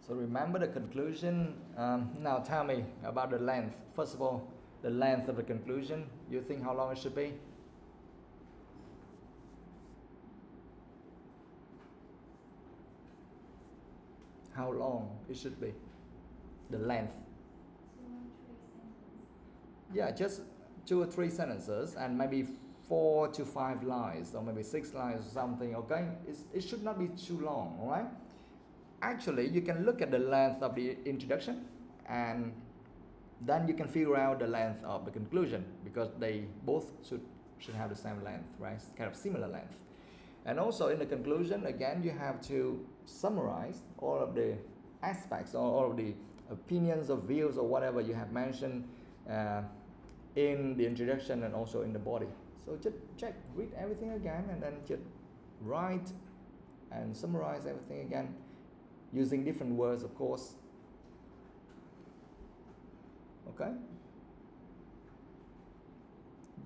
So remember the conclusion. Now tell me about the length. First of all, the length of the conclusion. You think how long it should be? How long it should be? The length. 2 or 3 sentences. Yeah, just 2 or 3 sentences and maybe 4 to 5 lines or maybe 6 lines or something, okay? It should not be too long, all right? Actually, you can look at the length of the introduction and then you can figure out the length of the conclusion because they both should have the same length, right? Kind of similar length. And also in the conclusion, again, you have to summarize all of the aspects or all of the opinions or views or whatever you have mentioned in the introduction and also in the body. So just read everything again and then just write and summarize everything again using different words, of course. Okay?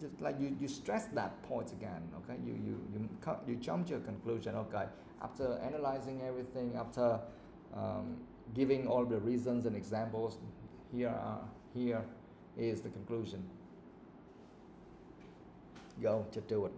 Just like you stress that point again, okay? You jump to a conclusion, okay? After analyzing everything, after giving all the reasons and examples, here is the conclusion. Go, just do it.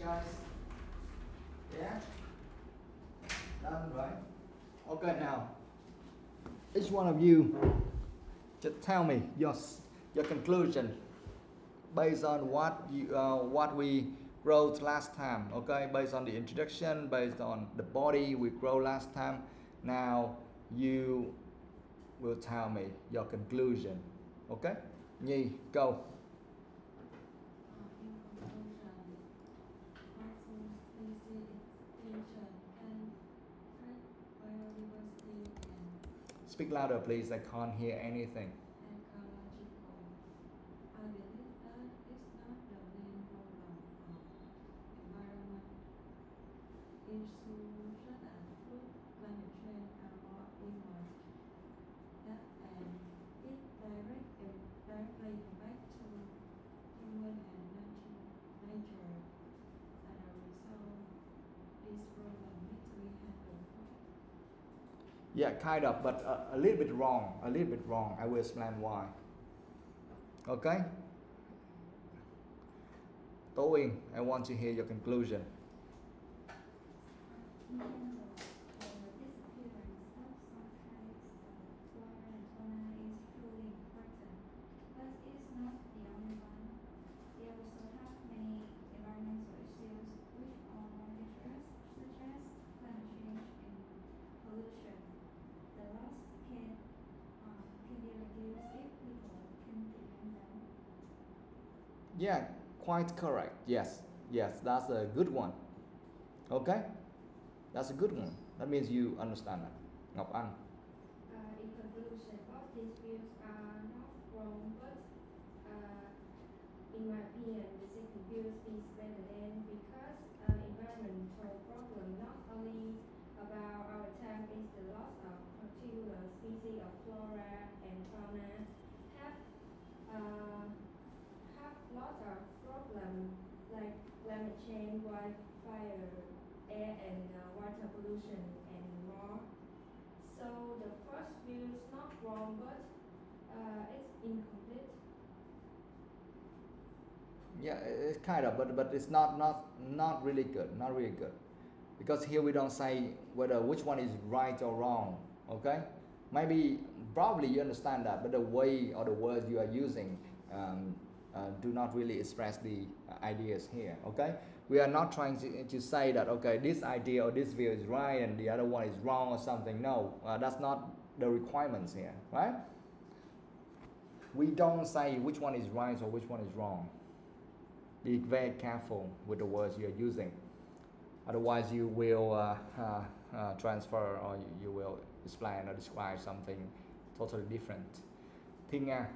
guys? Yeah? Done, right? Okay, now, each one of you, just tell me your conclusion based on what we wrote last time, okay? Based on the introduction, based on the body we wrote last time. Now, you will tell me your conclusion, okay? Nhi, go. Speak louder, please. I can't hear anything. Yeah, kind of, but a little bit wrong. A little bit wrong. I will explain why. Okay? Toeing, I want to hear your conclusion. Yeah, quite correct. Yes, yes, that's a good one. Okay, that's a good one. That means you understand that. Ngọc Anh. In conclusion, both these views are not wrong, but in my opinion, the second view is better than because environmental problem not only about our time is the loss of particular species of flora and fauna have lots of problems like climate change, wildfire, air and water pollution, and more. So the first view is not wrong, but it's incomplete. Yeah, it's kind of, but it's not really good. Not really good, because here we don't say which one is right or wrong. Okay, maybe probably you understand that, but the way or the words you are using do not really express the ideas here. Okay, we are not trying to say that okay, this idea or this view is right and the other one is wrong or something. No, that's not the requirements here, right? We don't say which one is right or which one is wrong. Be very careful with the words you are using, otherwise you will transfer or you will explain or describe something totally different. Thiên Nga.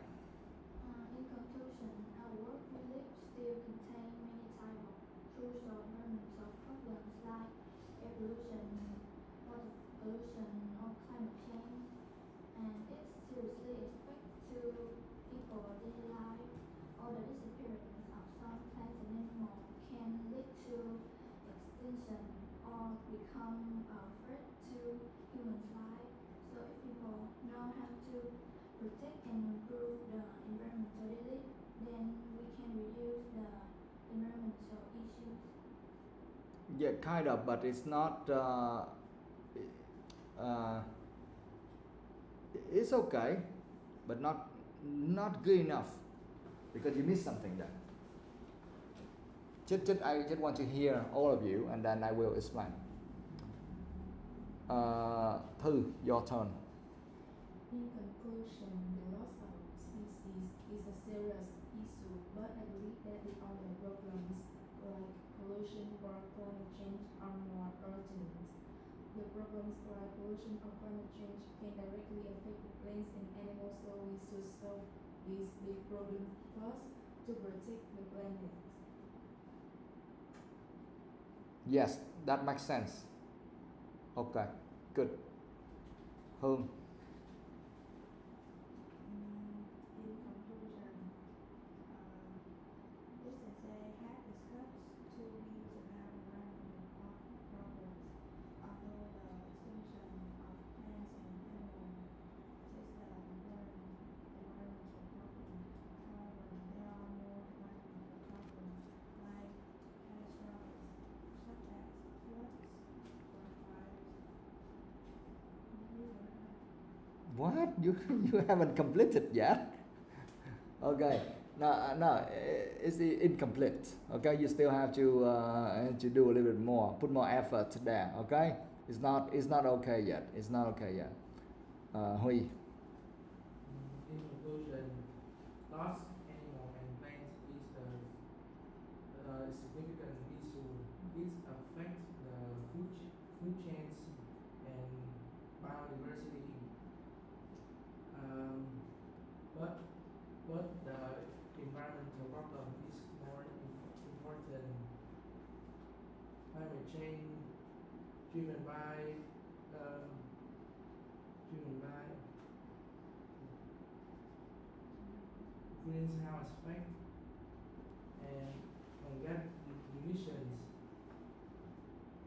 In conclusion, our work we live still contain many types of crucial elements of problems like air pollution, water pollution, or climate change, and it seriously affects to people's daily life. Or the disappearance of some plants and animals can lead to extinction or become a threat to humans' life. So if people know how to protect and improve the environment daily, then we can reduce the environmental issues. Yeah, kind of, but it's not. It's okay, but not good enough, because you missed something there. I just want to hear all of you, and then I will explain. Thư, your turn. In conclusion, the loss of species is a serious issue, but I believe that the other problems like pollution or climate change are more urgent. The problems like pollution or climate change can directly affect the plants and animals, so we should solve this big problem first to protect the planet. Yes, that makes sense. Okay, good. Hương. In conclusion, this essay has discussed two views about environmental problems. Although the extinction of plants and animals is the important environmental problem, however, there are more environmental problems like catastrophic What? You haven't completed yet? Okay. No, it's incomplete. Okay, you still have to do a little bit more, put more effort there. Okay, it's not okay yet. It's not okay yet. Huy. In conclusion, loss animal and plants is a significant issue. It affects the food chains and biodiversity. But the environmental problem is more important. Climate change driven by greenhouse effect and gas emissions.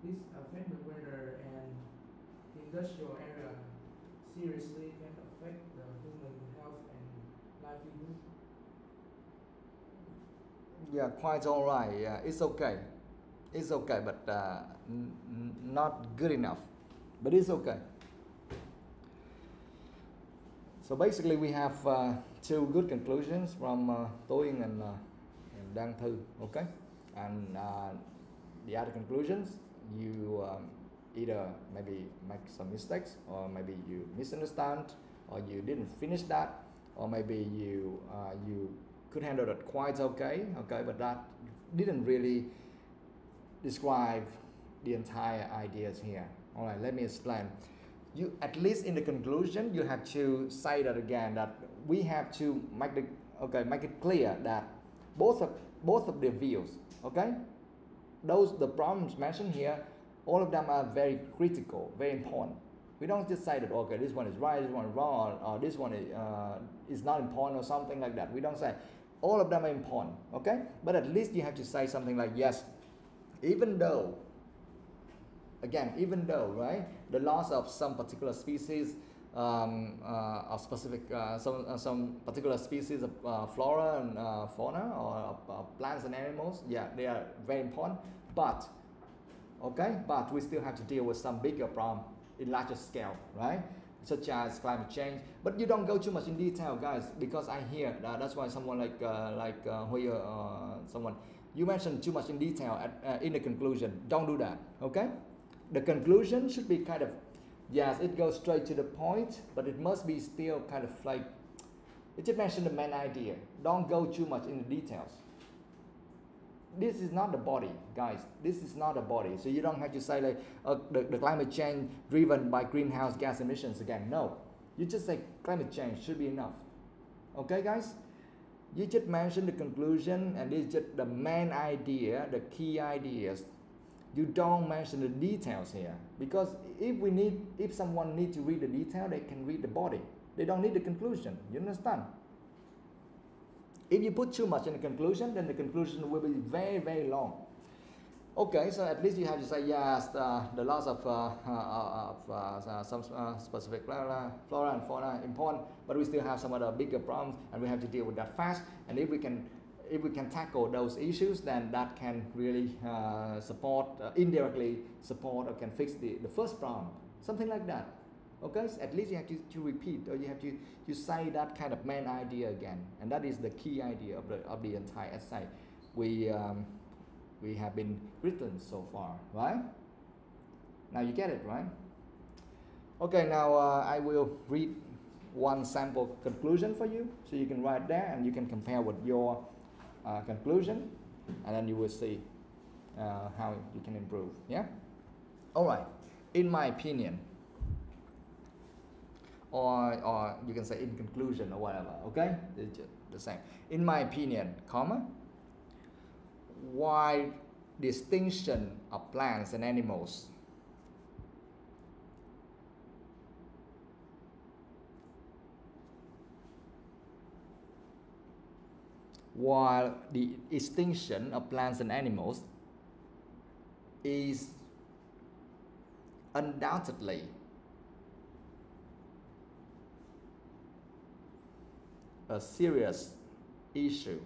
This affect the weather and industrial area seriously can affect the human health and livelihood. Yeah, quite all right. Yeah, it's okay. It's okay, but not good enough. But it's okay. So basically, we have two good conclusions from Toyin and Đăng Thư. Okay, and the other conclusions, you either maybe make some mistakes, or maybe you misunderstand, or you didn't finish that, or maybe you could handle it quite okay, but that didn't really describe the entire ideas here. All right, let me explain. You, at least in the conclusion, you have to say that again, that we have to make it clear that both of the views, okay, the problems mentioned here, all of them are very critical, very important. We don't just say that, okay, this one is right, this one is wrong, or this one is not important, or something like that. We don't say. All of them are important, okay? But at least you have to say something like, yes, even though, right, the loss of some particular species, of specific, some particular species of flora and fauna, or plants and animals, yeah, they are very important, but, okay, but we still have to deal with some bigger problem in larger scale, right? Such as climate change, but you don't go too much in detail, guys, because I hear that's why someone like Huy, someone, you mentioned too much in detail in the conclusion. Don't do that, okay? The conclusion should be kind of, yes, it goes straight to the point, but it must be still kind of like, it just mention the main idea. Don't go too much in the details. This is not the body, guys. This is not a body. So you don't have to say like the climate change driven by greenhouse gas emissions again. No, you just say climate change should be enough. Okay, guys? You just mention the conclusion, and this is just the main idea, the key ideas. You don't mention the details here, because if someone needs to read the detail, they can read the body. They don't need the conclusion. You understand? If you put too much in the conclusion, then the conclusion will be very, very long. Okay, so at least you have to say, yes, the loss of some specific flora and fauna important, but we still have some other bigger problems, and we have to deal with that fast. And if we can tackle those issues, then that can really indirectly support, or can fix the first problem, something like that. Okay, so at least you have to repeat, or you have to say that kind of main idea again, and that is the key idea of the entire essay we have been written so far, right? Now you get it, right? Okay, now I will read one sample conclusion for you, so you can write there and you can compare with your conclusion, and then you will see how you can improve. Yeah. All right. In my opinion. Or you can say in conclusion or whatever, okay? It's just the same. In my opinion, comma, why distinction of plants and animals while the extinction of plants and animals is undoubtedly a serious issue,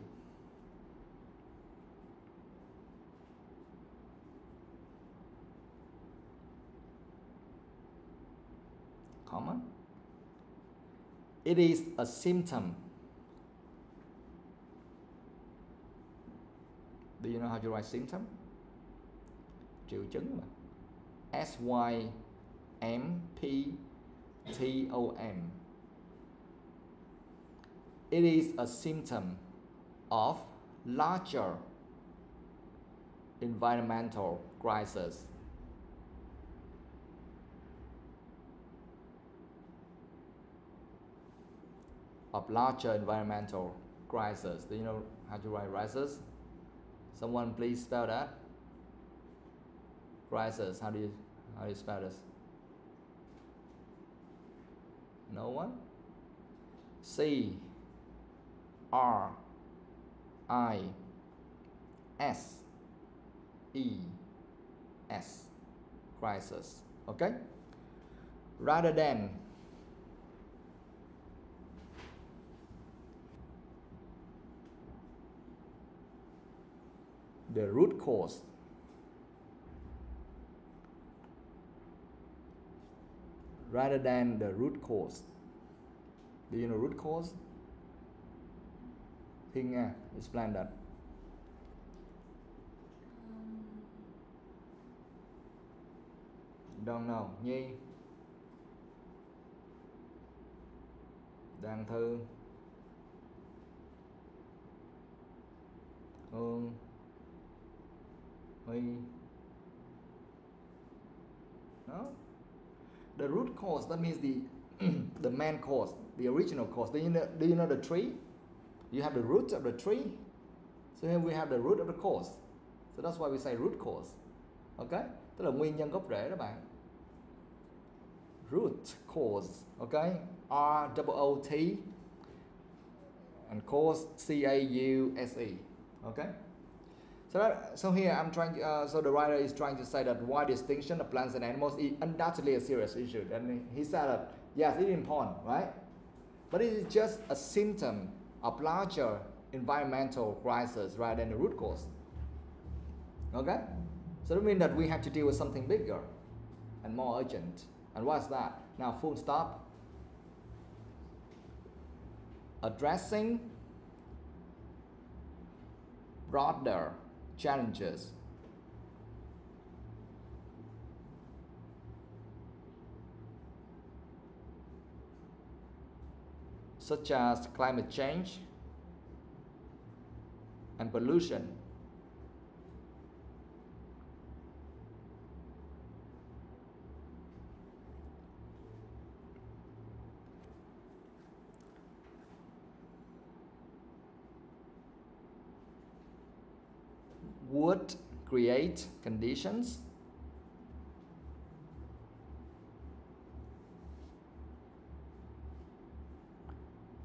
comma, It is a symptom. Do you know how to write symptom? Triệu chứng mà. S-Y-M-P-T-O-M. It is a symptom of larger environmental crisis. Of larger environmental crisis. Do you know how to write crisis? Someone please spell that. Crisis. How do you spell this? No one? C R I S E S. Crisis. Okay? Rather than the root cause. Rather than the root cause. Do you know root cause? Khiên, explain that. Don't know. Nhi. Đàn Thư. Hương. Huy. No? The root cause, that means the the main cause, the original cause. Do you know the tree? You have the root of the tree. So here we have the root of the cause. So that's why we say root cause. Okay? Tức là nguyên nhân gốc rễ đó bạn. Root cause. Okay? R-O-O-T and cause C-A-U-S-E. Okay? So here I'm trying. So the writer is trying to say that why distinction of plants and animals is undoubtedly a serious issue. And he said that yes, it's important, right? But it is just a symptom of larger environmental crisis rather than the root cause. Okay? So that means that we have to deal with something bigger and more urgent. And what's that? Now, full stop. Addressing broader challenges such as climate change and pollution. Would create conditions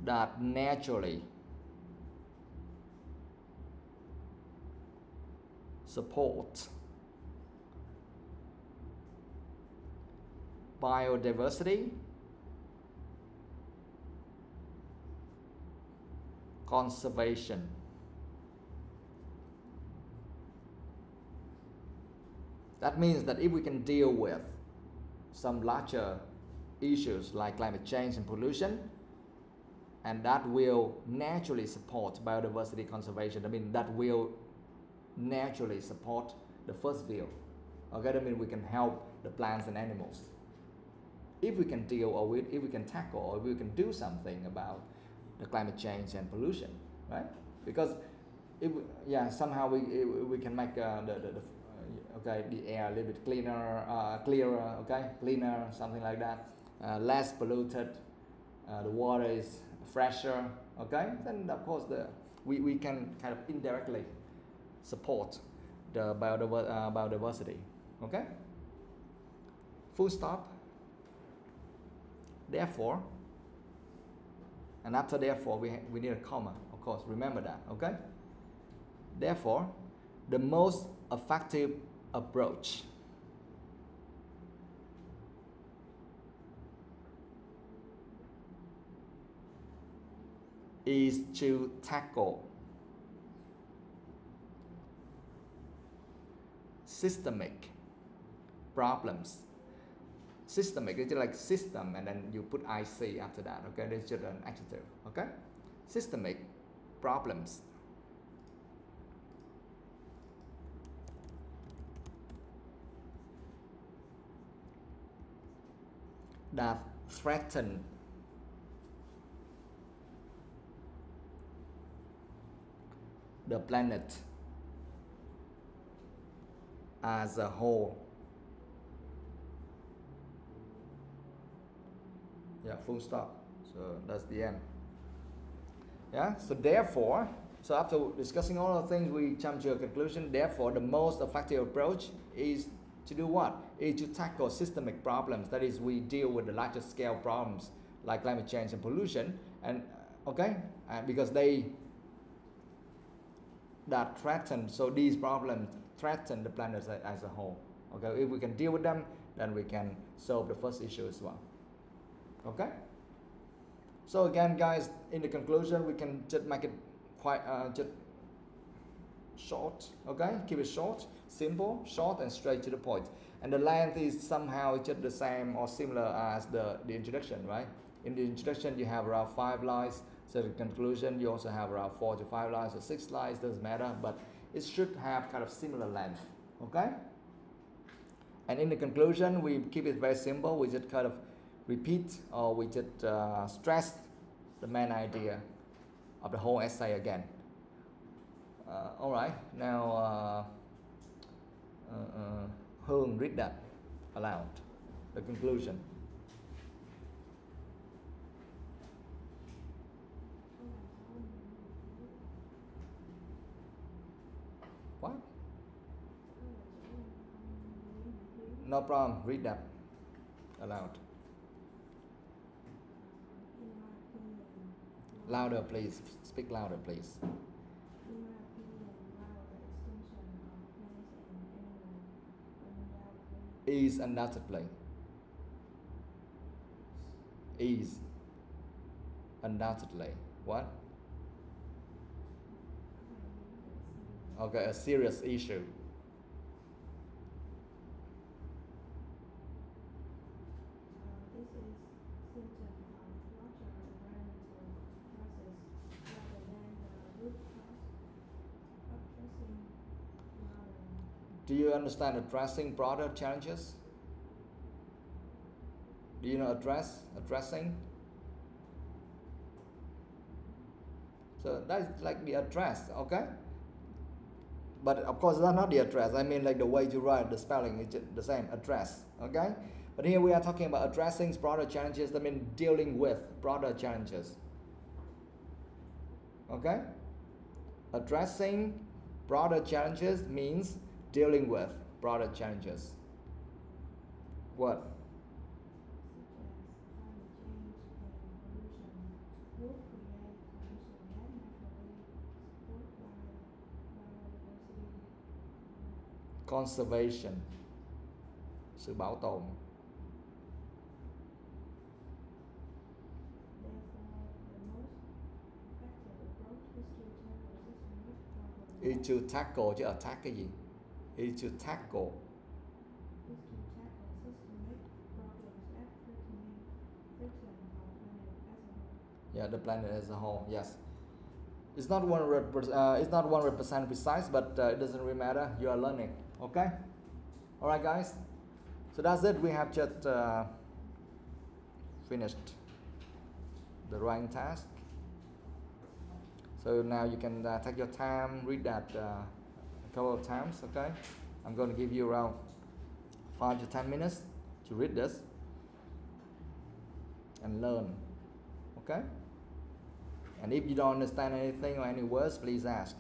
that naturally support biodiversity, conservation. That means that if we can deal with some larger issues like climate change and pollution, and that will naturally support biodiversity conservation, I mean that will naturally support the first view. Okay, that means we can help the plants and animals. If we can deal or if we can tackle or if we can do something about the climate change and pollution, right? Because if somehow we can make the air a little bit cleaner, cleaner, something like that, less polluted, the water is fresher, okay, then of course we can kind of indirectly support the biodiversity, okay. Full stop. Therefore, and after therefore we need a comma, of course, remember that, okay. Therefore, the most effective approach is to tackle systemic problems Systemic, it's like system, and then you put IC after that. Okay, that's just an adjective. Okay, systemic problems that threaten the planet as a whole. Yeah, full stop. So that's the end. Yeah, so therefore, so after discussing all the things, we jump to a conclusion. Therefore, the most effective approach is to do what? Is to tackle systemic problems. That is, we deal with the larger scale problems like climate change and pollution, and because they that threaten, so these problems threaten the planet as a whole. Okay, if we can deal with them, then we can solve the first issue as well. Okay, so again, guys, in the conclusion, we can just make it quite just short. Okay, keep it short, simple, short, and straight to the point. And the length is somehow just the same or similar as the introduction, right? In the introduction, you have around 5 lines. So the conclusion, you also have around 4 to 5 lines or 6 lines, doesn't matter, but it should have kind of similar length. Okay. And in the conclusion, we keep it very simple. We just kind of repeat, or we just stress the main idea of the whole essay again. All right, now Hương, read that aloud, the conclusion. What? No problem, read that aloud. Louder, please. Speak louder, please. Is undoubtedly. Is undoubtedly. What? Okay, a serious issue. This is symptom of larger environmental process rather than the root cause of addressing Do you understand addressing broader challenges? Do you know addressing? So that's like the address, okay? But of course that's not the address. I mean like the way you write, the spelling is the same, address, okay? But here we are talking about addressing broader challenges. That means dealing with broader challenges. Okay? Addressing broader challenges means dealing with broader challenges. What? Conservation, sự bảo tồn. Is to tackle chứ attack cái gì? Is to tackle. Yeah, the planet as a whole. Yes. It's not 100% precise, but it doesn't really matter. You are learning. Okay. All right, guys. So that's it. We have just finished the writing task. So now you can take your time, read that a couple of times. Okay. I'm going to give you around 5 to 10 minutes to read this and learn. Okay. And if you don't understand anything or any words, please ask.